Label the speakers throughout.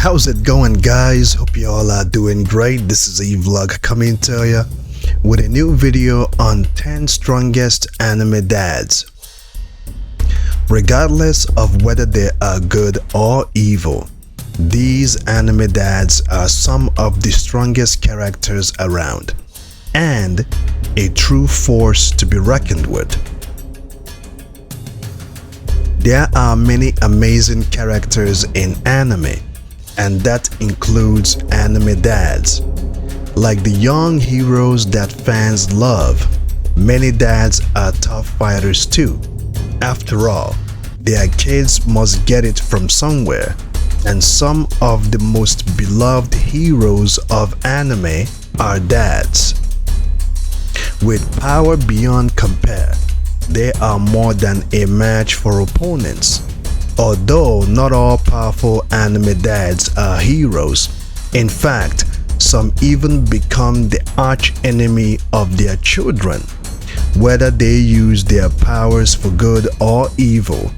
Speaker 1: How's it going, guys? Hope you all are doing great. This is a vlog coming to you with a new video on 10 strongest anime dads. Regardless of whether they are good or evil, these anime dads are some of the strongest characters around and a true force to be reckoned with. There are many amazing characters in anime, and that includes anime dads. Like the young heroes that fans love, many dads are tough fighters too. After all, their kids must get it from somewhere, and some of the most beloved heroes of anime are dads. With power beyond compare, they are more than a match for opponents. Although not all powerful anime dads are heroes, in fact, some even become the arch enemy of their children, whether they use their powers for good or evil.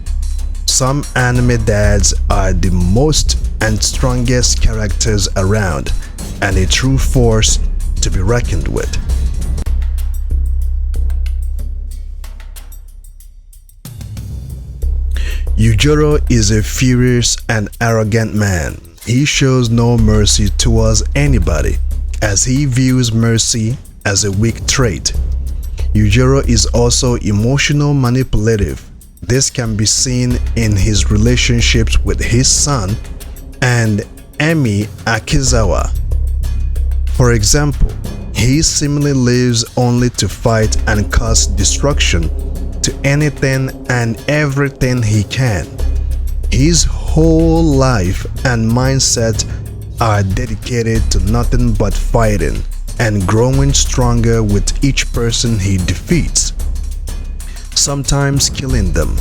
Speaker 1: Some anime dads are the most and strongest characters around, and a true force to be reckoned with. Yuujiro is a furious and arrogant man. He shows no mercy towards anybody, as he views mercy as a weak trait. Yuujiro is also emotional manipulative. This can be seen in his relationships with his son and Emi Akizawa. For example, he seemingly lives only to fight and cause destruction to anything and everything he can. His whole life and mindset are dedicated to nothing but fighting and growing stronger with each person he defeats, sometimes killing them.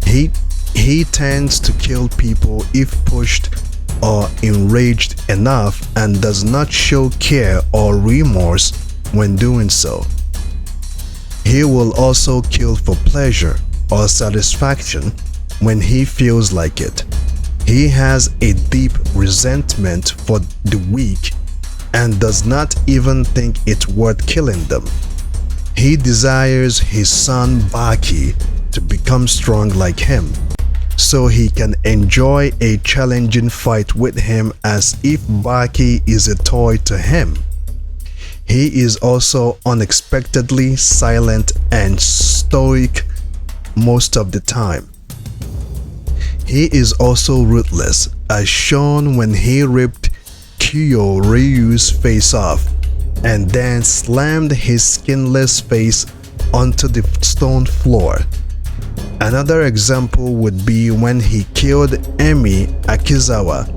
Speaker 1: He tends to kill people if pushed or enraged enough and does not show care or remorse when doing so. He will also kill for pleasure or satisfaction when he feels like it. He has a deep resentment for the weak and does not even think it's worth killing them. He desires his son Baki to become strong like him, so he can enjoy a challenging fight with him as if Baki is a toy to him. He is also unexpectedly silent and stoic most of the time. He is also ruthless, as shown when he ripped Kyoryu's face off and then slammed his skinless face onto the stone floor. Another example would be when he killed Emi Akizawa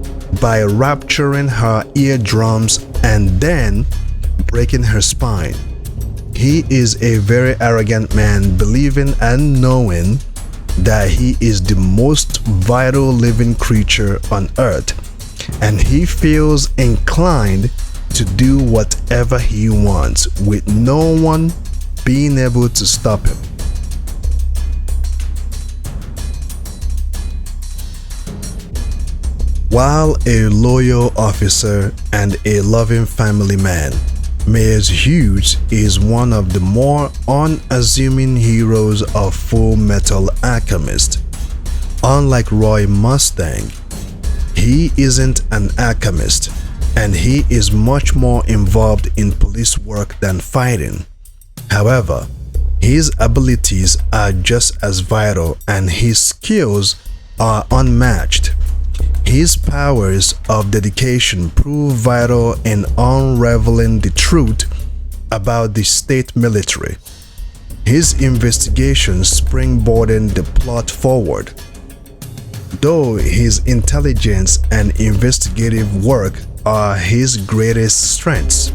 Speaker 1: by rupturing her eardrums and then breaking her spine. He is a very arrogant man, believing and knowing that he is the most vital living creature on earth, and he feels inclined to do whatever he wants with no one being able to stop him. While a loyal officer and a loving family man, Mayor Hughes is one of the more unassuming heroes of Full Metal Alchemist. Unlike Roy Mustang, he isn't an alchemist, and he is much more involved in police work than fighting. However, his abilities are just as vital and his skills are unmatched. His powers of dedication prove vital in unraveling the truth about the state military. His investigations springboarded the plot forward. Though his intelligence and investigative work are his greatest strengths,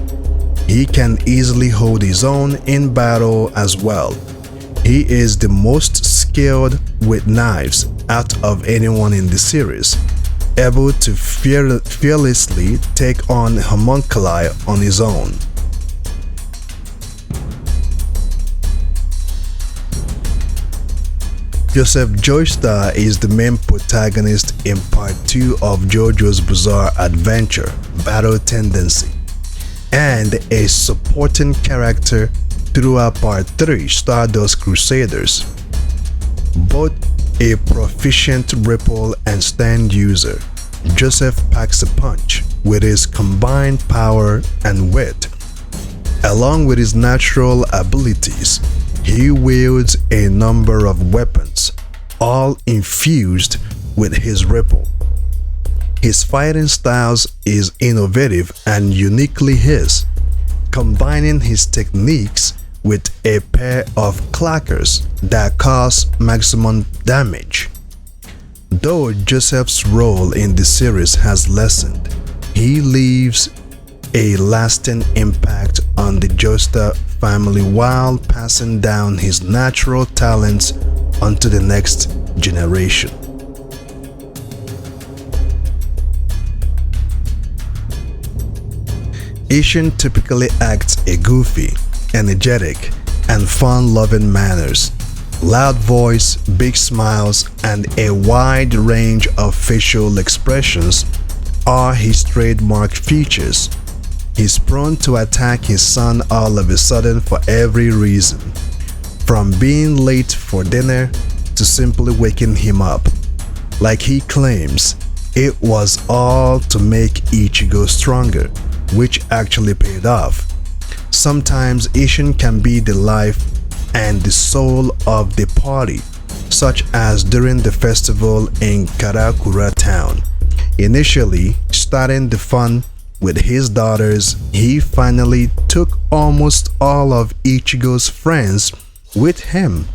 Speaker 1: he can easily hold his own in battle as well. He is the most skilled with knives out of anyone in the series, able to fearlessly take on homunculi on his own. Joseph Joestar is the main protagonist in Part 2 of JoJo's Bizarre Adventure, Battle Tendency, and a supporting character throughout Part 3, Stardust Crusaders. Both a proficient ripple and stand user, Joseph packs a punch with his combined power and wit. Along with his natural abilities, he wields a number of weapons, all infused with his ripple. His fighting styles is innovative and uniquely his, combining his techniques with a pair of clackers that cause maximum damage. Though Joseph's role in the series has lessened, he leaves a lasting impact on the Joestar family while passing down his natural talents onto the next generation. Ishin typically acts a goofy, energetic, and fun-loving manners. Loud voice, big smiles, and a wide range of facial expressions are his trademark features. He's prone to attack his son all of a sudden for every reason, from being late for dinner to simply waking him up. Like he claims, it was all to make Ichigo stronger, which actually paid off. Sometimes Ishin can be the life and the soul of the party, such as during the festival in Karakura town. Initially starting the fun with his daughters, he finally took almost all of Ichigo's friends with him.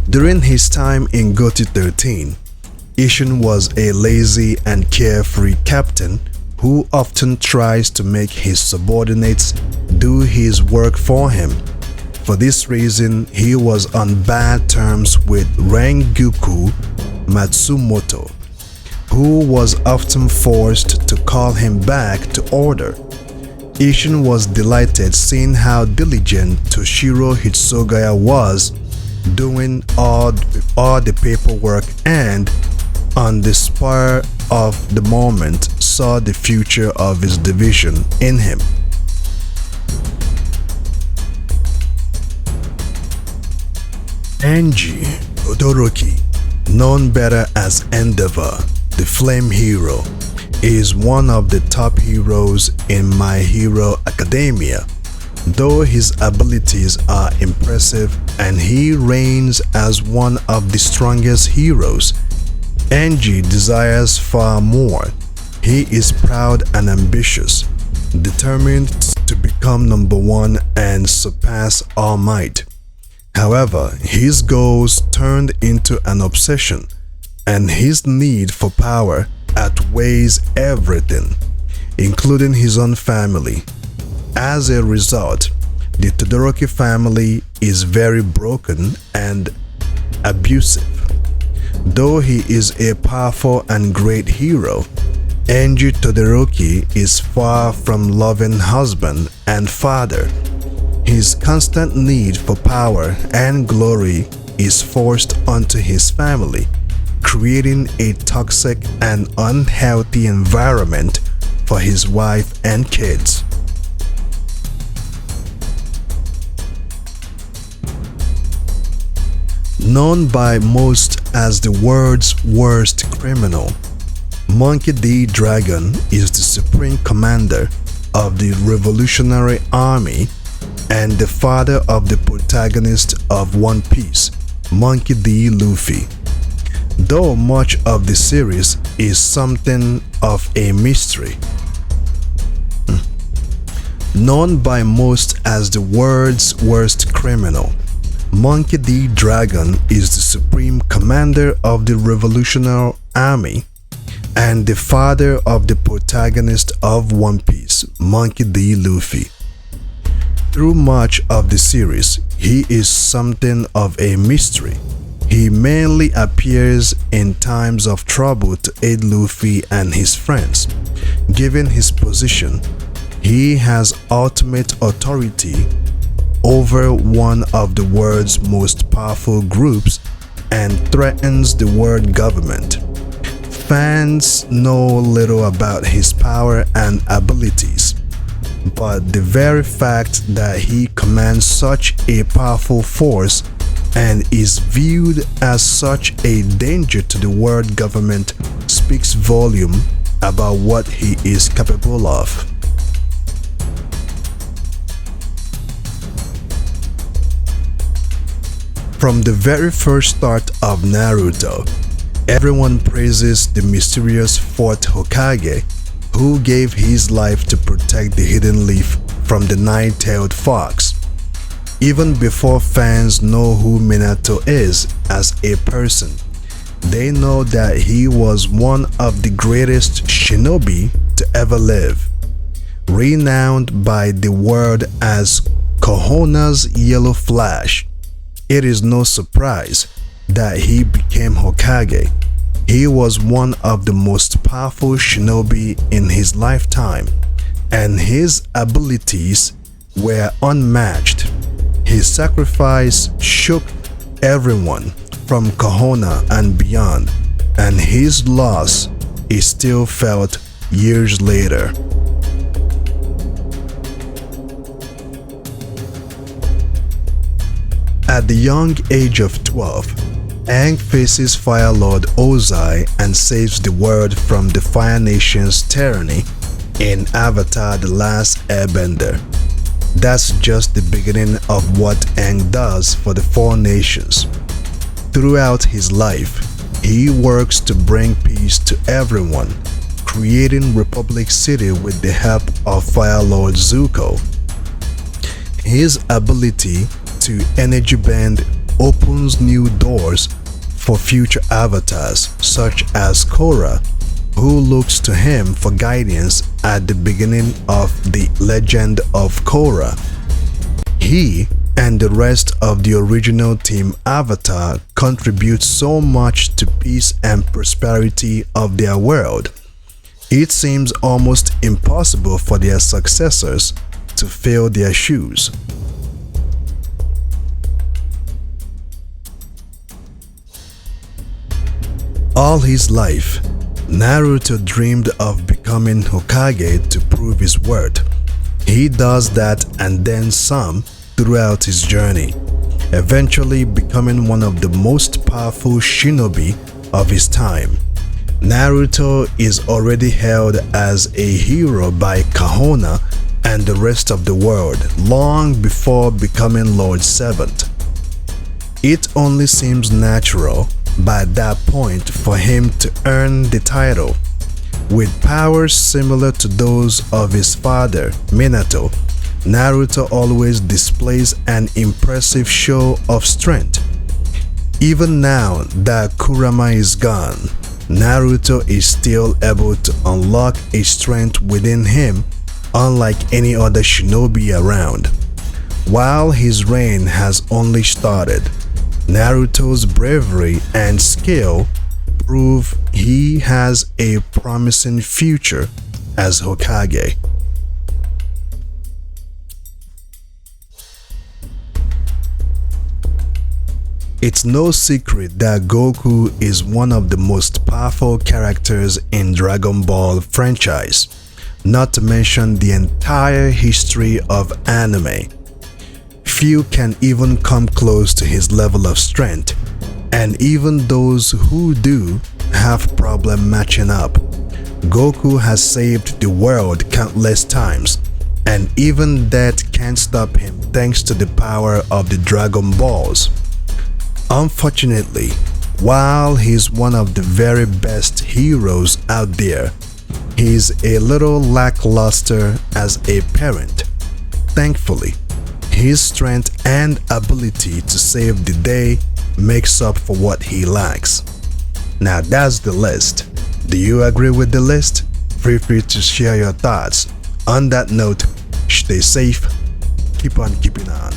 Speaker 1: During his time in Goto 13, Ishin was a lazy and carefree captain who often tries to make his subordinates do his work for him. For this reason, he was on bad terms with Rengoku Matsumoto, who was often forced to call him back to order. Ishin was delighted seeing how diligent Toshiro Hitsugaya was doing all the paperwork, and on the spur of the moment saw the future of his division in him. Angie Todoroki, known better as Endeavor, the Flame Hero, is one of the top heroes in My Hero Academia. Though his abilities are impressive and he reigns as one of the strongest heroes, Angie desires far more. He is proud and ambitious, determined to become number one and surpass All Might. However, his goals turned into an obsession, and his need for power outweighs everything, including his own family. As a result, the Todoroki family is very broken and abusive. Though he is a powerful and great hero, Angie Todoroki is far from loving husband and father. His constant need for power and glory is forced onto his family, creating a toxic and unhealthy environment for his wife and kids. Known by most as the world's worst criminal, Monkey D. Dragon is the supreme commander of the Revolutionary Army and the father of the protagonist of One Piece, Monkey D. Luffy. Though much of the series is something of a mystery. Known by most as the world's worst criminal, Monkey D. Dragon is the supreme commander of the Revolutionary Army and the father of the protagonist of One Piece, Monkey D. Luffy. Through much of the series, he is something of a mystery. He mainly appears in times of trouble to aid Luffy and his friends. Given his position, he has ultimate authority over one of the world's most powerful groups and threatens the world government. Fans know little about his power and abilities, but the very fact that he commands such a powerful force and is viewed as such a danger to the world government speaks volume about what he is capable of. From the very first start of Naruto, everyone praises the mysterious fourth Hokage who gave his life to protect the hidden leaf from the nine-tailed fox. Even before fans know who Minato is as a person, they know that he was one of the greatest shinobi to ever live. Renowned by the world as Konoha's Yellow Flash, it is no surprise that he became Hokage. He was one of the most powerful shinobi in his lifetime, and his abilities were unmatched. His sacrifice shook everyone from Konoha and beyond, and his loss is still felt years later. At the young age of 12, Aang faces Fire Lord Ozai and saves the world from the Fire Nation's tyranny in Avatar: The Last Airbender. That's just the beginning of what Aang does for the four nations. Throughout his life, he works to bring peace to everyone, creating Republic City with the help of Fire Lord Zuko. His ability to energy bend opens new doors for future avatars such as Korra, who looks to him for guidance at the beginning of the Legend of Korra. He and the rest of the original Team Avatar contribute so much to peace and prosperity of their world. It seems almost impossible for their successors to fill their shoes. All his life, Naruto dreamed of becoming Hokage to prove his worth. He does that and then some throughout his journey, eventually becoming one of the most powerful shinobi of his time. Naruto is already held as a hero by Konoha and the rest of the world long before becoming Lord Seventh. It only seems natural by that point for him to earn the title. With powers similar to those of his father, Minato, Naruto always displays an impressive show of strength. Even now that Kurama is gone, Naruto is still able to unlock a strength within him unlike any other shinobi around. While his reign has only started, Naruto's bravery and skill prove he has a promising future as Hokage. It's no secret that Goku is one of the most powerful characters in Dragon Ball franchise, not to mention the entire history of anime. Few can even come close to his level of strength, and even those who do have problem matching up. Goku has saved the world countless times, and even death can't stop him thanks to the power of the Dragon Balls. Unfortunately, while he's one of the very best heroes out there, he's a little lackluster as a parent. Thankfully, his strength and ability to save the day makes up for what he lacks. Now that's the list. Do you agree with the list? Feel free to share your thoughts. On that note, stay safe, keep on keeping on.